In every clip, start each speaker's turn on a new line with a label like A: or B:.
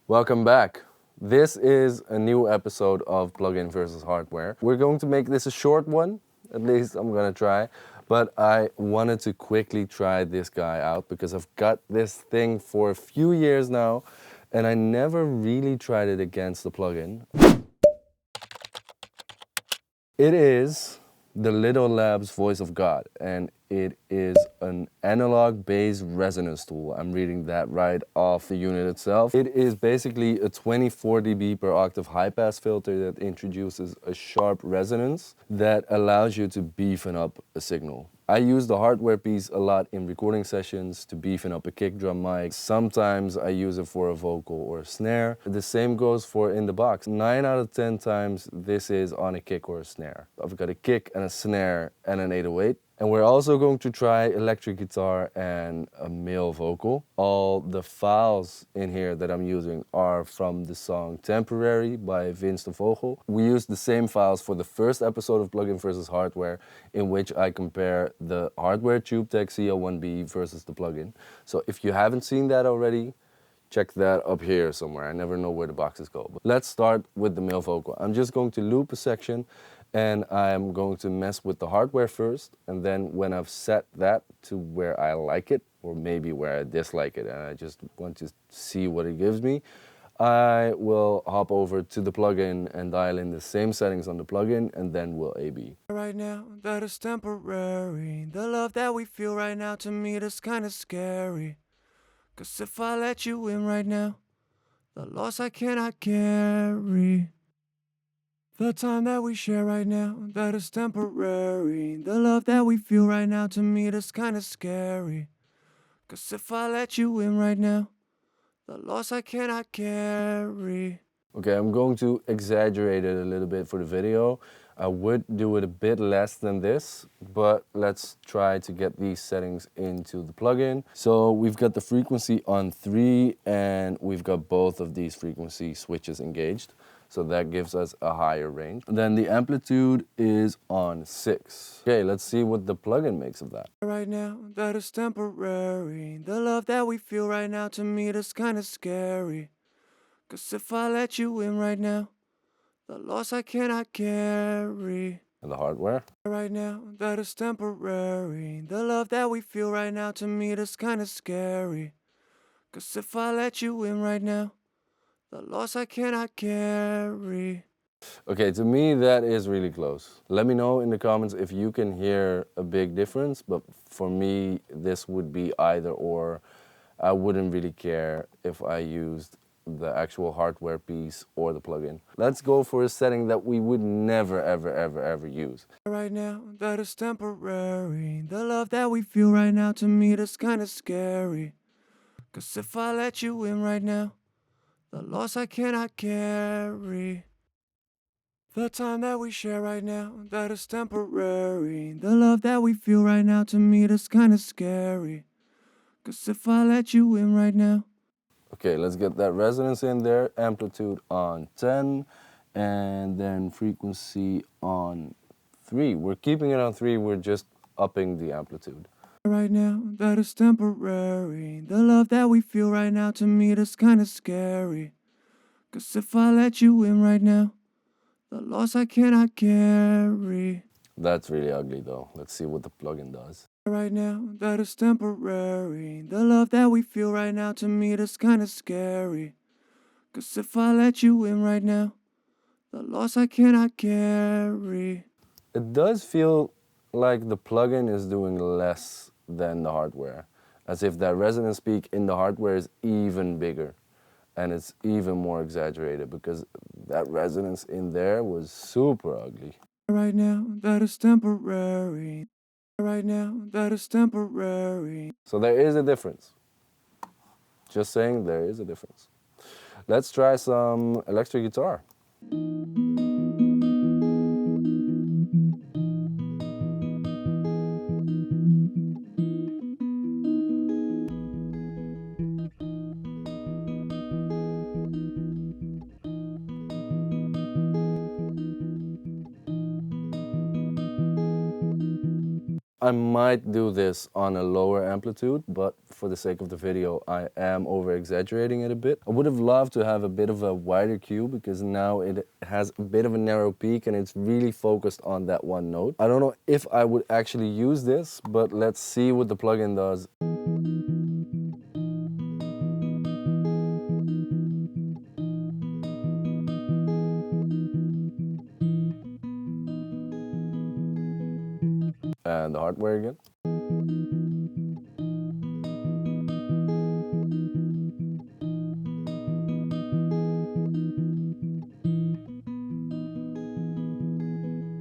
A: Welcome back. This is a new episode of Plugin versus Hardware. We're going to make this a short one, at least I'm gonna try, but I wanted to quickly try this guy out because I've got this thing for a few years now and I never really tried it against the plugin. It is the Little Labs Voice of God, and it is an analog-based resonance tool. I'm reading that right off the unit itself. It is basically a 24 dB per octave high-pass filter that introduces a sharp resonance that allows you to beefen up a signal. I use the hardware piece a lot in recording sessions to beefen up a kick drum mic. Sometimes I use it for a vocal or a snare. The same goes for in the box. 9 out of 10 times this is on a kick or a snare. I've got a kick and a snare and an 808. And we're also going to try electric guitar and a male vocal. All the files in here that I'm using are from the song Temporary by Vince de Vogel. We used the same files for the first episode of Plugin versus Hardware, in which I compare the hardware TubeTech CL1B versus the plugin. So if you haven't seen that already, check that up here somewhere. I never know where the boxes go. But let's start with the male vocal. I'm just going to loop a section and I'm going to mess with the hardware first, and then when I've set that to where I like it, or maybe where I dislike it, and I just want to see what it gives me, I will hop over to the plugin and dial in the same settings on the plugin, and then we'll A/B.
B: Right now, that is temporary. The love that we feel right now, to me, that's kinda scary. 'Cause if I let you in right now, the loss I cannot carry. The time that we share right now, that is temporary. The love that we feel right now, to me, that's kinda scary. 'Cause if I let you in right now, the loss I cannot carry.
A: Okay, I'm going to exaggerate it a little bit for the video. I would do it a bit less than this, but let's try to get these settings into the plugin. So we've got the frequency on 3 and we've got both of these frequency switches engaged. So that gives us a higher range. Then the amplitude is on 6. Okay, let's see what the plugin makes of that.
B: Right now, that is temporary. The love that we feel right now, to me, that's kinda scary. 'Cause if I let you in right now, the loss I cannot carry.
A: And the hardware.
B: Right now, that is temporary. The love that we feel right now, to me, that's kinda scary. 'Cause if I let you in right now, the loss I cannot carry.
A: Okay, to me that is really close. Let me know in the comments if you can hear a big difference, but for me this would be either or. I wouldn't really care if I used the actual hardware piece or the plugin. Let's go for a setting that we would never ever use.
B: Right now, that is temporary. The love that we feel right now, to me, that's kinda scary. 'Cause if I let you in right now, the loss I cannot carry. The time that we share right now, that is temporary. The love that we feel right now, to me, that's kinda scary. 'Cause if I let you in right now.
A: Okay, let's get that resonance in there. Amplitude on 10 and then frequency on 3. We're keeping it on 3, we're just upping the amplitude.
B: Right now, that is temporary. The love that we feel right now, to me, that's kinda scary. 'Cause if I let you in right now, the loss I cannot carry.
A: That's really ugly though. Let's see what the plugin does.
B: Right now, that is temporary. The love that we feel right now, to me, that's kinda scary. 'Cause if I let you in right now, the loss I cannot carry.
A: It does feel like the plugin is doing less than the hardware, as if that resonance peak in the hardware is even bigger and it's even more exaggerated because that resonance in there was super ugly.
B: Right now, that is temporary. Right now, that is temporary.
A: So there is a difference. Just saying, there is a difference. Let's try some electric guitar. I might do this on a lower amplitude, but for the sake of the video, I am over-exaggerating it a bit. I would have loved to have a bit of a wider cue because now it has a bit of a narrow peak and it's really focused on that one note. I don't know if I would actually use this, but let's see what the plugin does. And the hardware again.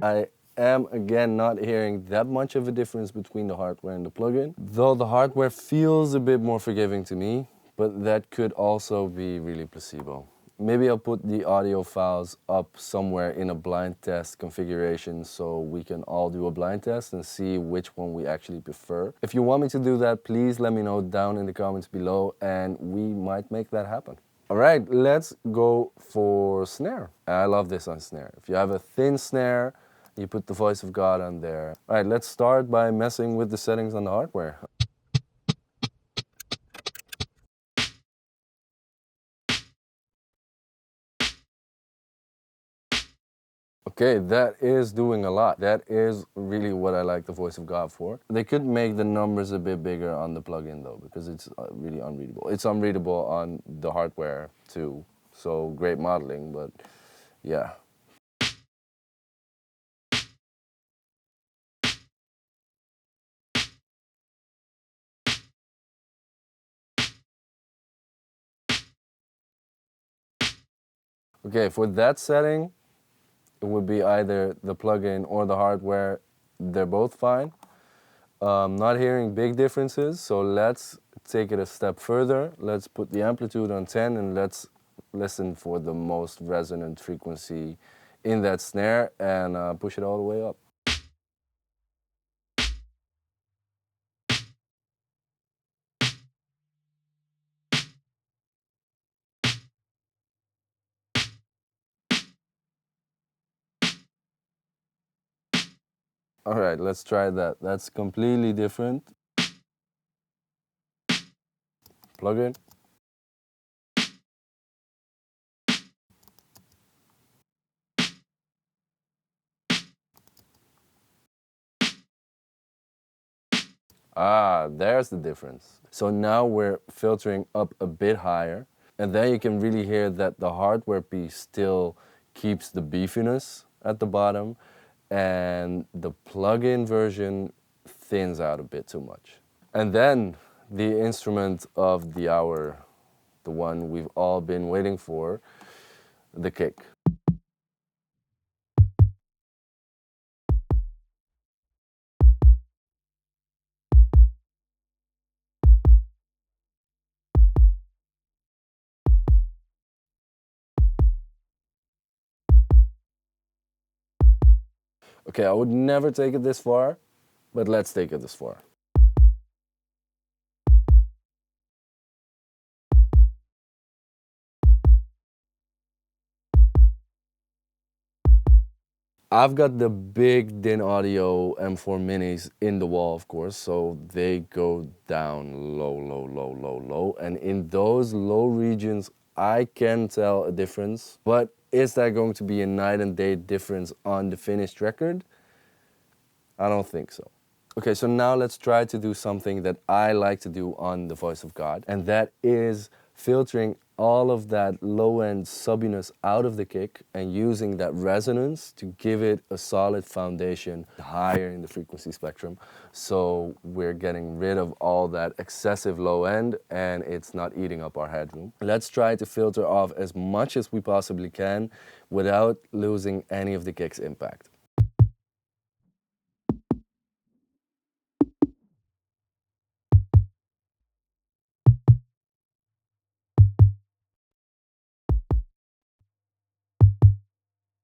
A: I am again not hearing that much of a difference between the hardware and the plugin, though the hardware feels a bit more forgiving to me, but that could also be really placebo. Maybe I'll put the audio files up somewhere in a blind test configuration so we can all do a blind test and see which one we actually prefer. If you want me to do that, please let me know down in the comments below and we might make that happen. All right, let's go for snare. I love this on snare. If you have a thin snare, you put the voice of God on there. All right, let's start by messing with the settings on the hardware. Okay, that is doing a lot. That is really what I like the voice of God for. They could make the numbers a bit bigger on the plugin though, because it's really unreadable. It's unreadable on the hardware too. So great modeling, but yeah. Okay, for that setting, it would be either the plugin or the hardware. They're both fine. Not hearing big differences, so let's take it a step further. Let's put the amplitude on 10 and let's listen for the most resonant frequency in that snare and push it all the way up. All right, let's try that. That's completely different. Plug-in. Ah, there's the difference. So now we're filtering up a bit higher, and then you can really hear that the hardware piece still keeps the beefiness at the bottom, and the plug-in version thins out a bit too much. And then the instrument of the hour, the one we've all been waiting for, the kick. Okay, I would never take it this far, but let's take it this far. I've got the big DIN Audio M4 Minis in the wall, of course, so they go down low, low, low, low, low. And in those low regions, I can tell a difference. But is that going to be a night and day difference on the finished record? I don't think so. Okay, so now let's try to do something that I like to do on the Voice of God, and that is filtering all of that low-end subbiness out of the kick and using that resonance to give it a solid foundation higher in the frequency spectrum. So we're getting rid of all that excessive low end and it's not eating up our headroom. Let's try to filter off as much as we possibly can without losing any of the kick's impact.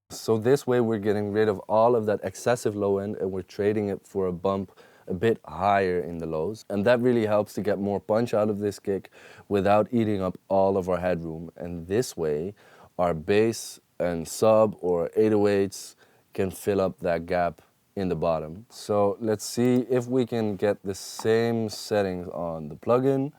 A: So this way we're getting rid of all of that excessive low end and we're trading it for a bump a bit higher in the lows. And that really helps to get more punch out of this kick without eating up all of our headroom. And this way our bass and sub or 808s can fill up that gap in the bottom. So let's see if we can get the same settings on the plugin.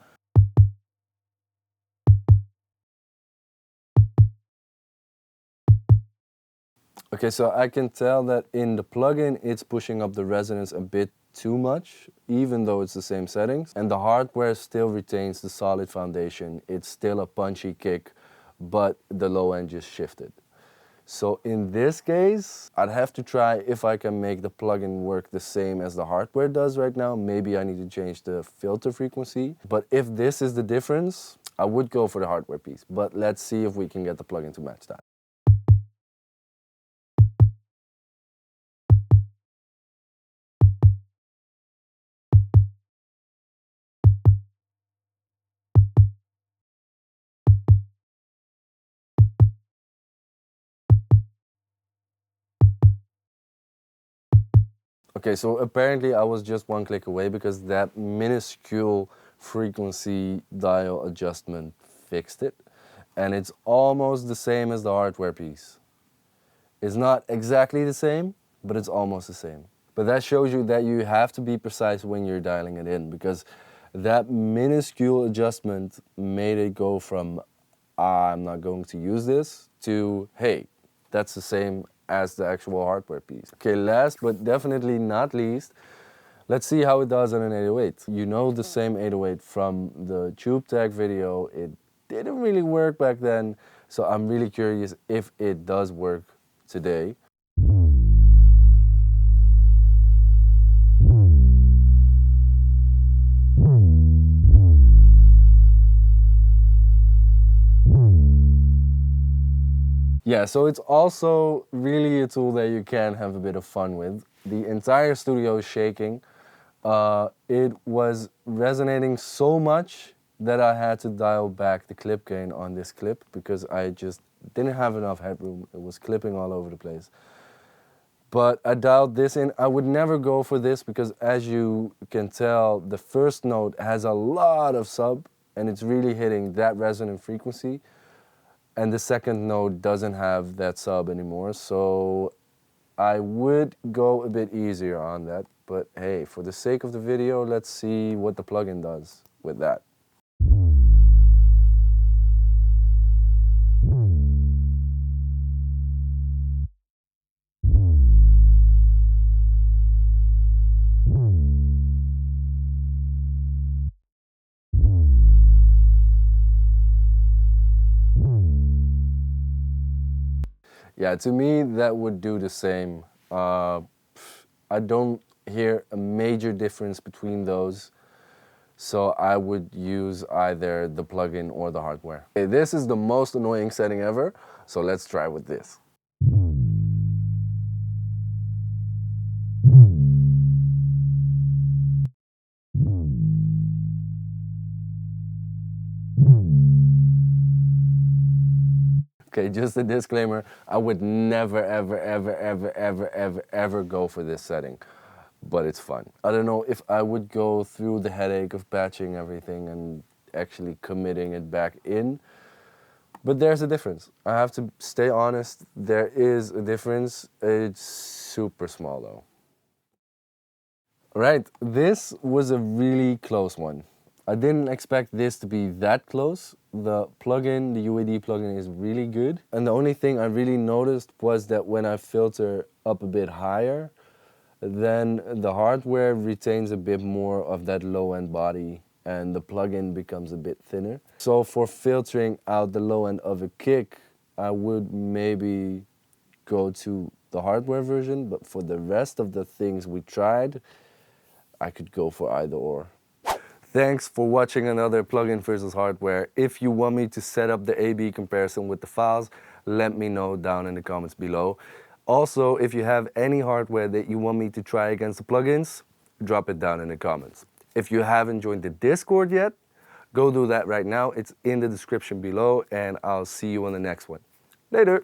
A: Okay, so I can tell that in the plugin it's pushing up the resonance a bit too much, even though it's the same settings. And the hardware still retains the solid foundation. It's still a punchy kick, but the low end just shifted. So in this case, I'd have to try if I can make the plugin work the same as the hardware does right now. Maybe I need to change the filter frequency. But if this is the difference, I would go for the hardware piece. But let's see if we can get the plugin to match that. Okay, so apparently I was just one click away because that minuscule frequency dial adjustment fixed it. And it's almost the same as the hardware piece. It's not exactly the same, but it's almost the same. But that shows you that you have to be precise when you're dialing it in, because that minuscule adjustment made it go from I'm not going to use this to hey, that's the same as the actual hardware piece. Okay, last but definitely not least, let's see how it does on an 808. You know the same 808 from the Tube Tag video. It didn't really work back then, so I'm really curious if it does work today. Yeah, so it's also really a tool that you can have a bit of fun with. The entire studio is shaking. It was resonating so much that I had to dial back the clip gain on this clip because I just didn't have enough headroom. It was clipping all over the place. But I dialed this in. I would never go for this because, as you can tell, the first note has a lot of sub and it's really hitting that resonant frequency. And the second note doesn't have that sub anymore, so I would go a bit easier on that. But hey, for the sake of the video, let's see what the plugin does with that. Yeah, to me, that would do the same. I don't hear a major difference between those, so I would use either the plugin or the hardware. Okay, this is the most annoying setting ever, so let's try with this. Okay, just a disclaimer, I would never, ever, ever, ever, ever, ever, ever go for this setting, but it's fun. I don't know if I would go through the headache of patching everything and actually committing it back in, but there's a difference. I have to stay honest, there is a difference. It's super small though. Right, this was a really close one. I didn't expect this to be that close. The plugin, the UAD plugin, is really good. And the only thing I really noticed was that when I filter up a bit higher, then the hardware retains a bit more of that low-end body and the plugin becomes a bit thinner. So for filtering out the low end of a kick, I would maybe go to the hardware version, but for the rest of the things we tried, I could go for either or. Thanks for watching another plugin versus hardware. If you want me to set up the A/B comparison with the files, let me know down in the comments below. Also, if you have any hardware that you want me to try against the plugins, drop it down in the comments. If you haven't joined the Discord yet, go do that right now. It's in the description below, and I'll see you on the next one. Later.